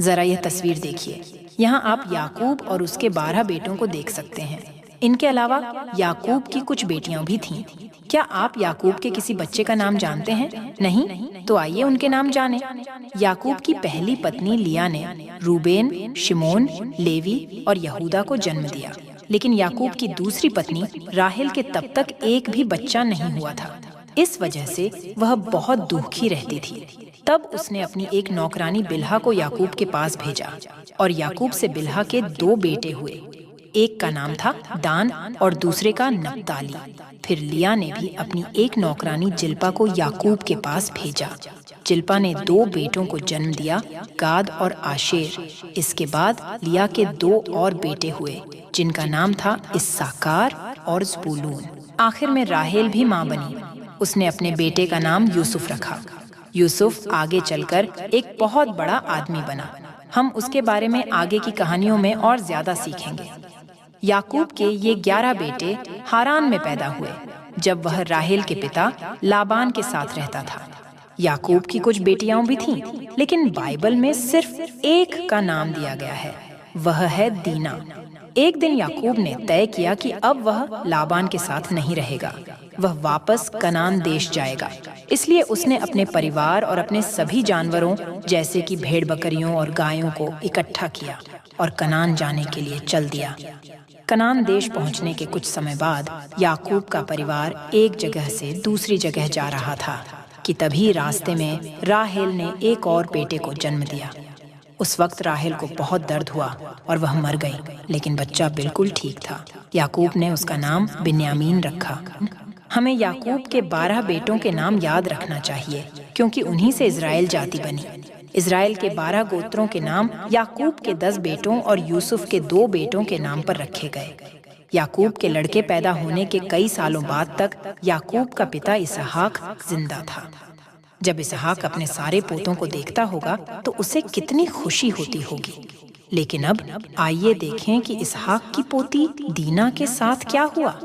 जरा यह तस्वीर देखिए। यहाँ आप याकूब और उसके 12 बेटों को देख सकते हैं। इनके अलावा याकूब की कुछ बेटियां भी थीं। क्या आप याकूब के किसी बच्चे का नाम जानते हैं? नहीं? तो आइए उनके नाम जानें। याकूब की पहली पत्नी लिया ने रूबेन, शिमोन, लेवी और यहूदा को जन्म दिया। लेकिन याकूब की दूसरी पत्नी राहेल के तब तक एक भी बच्चा नहीं हुआ था। इस वजह से वह बहुत दुखी रहती थी। तब उसने अपनी एक नौकरानी बिल्हा को याकूब के पास भेजा और याकूब से बिल्हा के 2 बेटे हुए। एक का नाम था दान और दूसरे का नप्ताली। फिर लिया ने भी अपनी एक नौकरानी जिल्पा को याकूब के पास भेजा। जिल्पा ने 2 बेटों को जन्म दिया, गाद और आशेर। इसके बाद लिया के 2 और बेटे हुए जिनका नाम था इस्साकार और ज़बूलून। आखिर में राहेल भी माँ बनी। उसने अपने बेटे का नाम यूसुफ रखा। यूसुफ आगे चलकर एक बहुत बड़ा आदमी बना। हम उसके बारे में आगे की कहानियों में और ज्यादा सीखेंगे। याकूब के ये 11 बेटे हारान में पैदा हुए जब वह राहेल के पिता लाबान के साथ रहता था। याकूब की कुछ बेटियां भी थीं, लेकिन बाइबल में सिर्फ एक का नाम दिया गया है, वह है दीना। एक दिन याकूब ने तय किया कि अब वह लाबान के साथ नहीं रहेगा, वह वापस कनान देश जाएगा। इसलिए उसने अपने परिवार और अपने सभी जानवरों जैसे कि भेड़ बकरियों और गायों को इकट्ठा किया और कनान जाने के लिए चल दिया। कनान देश पहुंचने के कुछ समय बाद याकूब का परिवार एक जगह से दूसरी जगह जा रहा था कि तभी रास्ते में राहेल ने एक और बेटे को जन्म दिया। उस वक्त राहेल को बहुत दर्द हुआ और वह मर गई, लेकिन बच्चा बिल्कुल ठीक था। याकूब ने उसका नाम बिन्यामीन रखा। हमें याकूब के 12 बेटों के नाम याद रखना चाहिए, क्योंकि उन्हीं से इज़राइल जाति बनी। इज़राइल के 12 गोत्रों के नाम याकूब के 10 बेटों और यूसुफ के 2 बेटों के नाम पर रखे गए। याकूब के लड़के पैदा होने के कई सालों बाद तक याकूब का पिता इसहाक जिंदा था। जब इसहाक अपने सारे पोतों को देखता होगा तो उसे कितनी खुशी होती होगी। लेकिन अब आइए देखें कि इसहाक की पोती दीना के साथ क्या हुआ।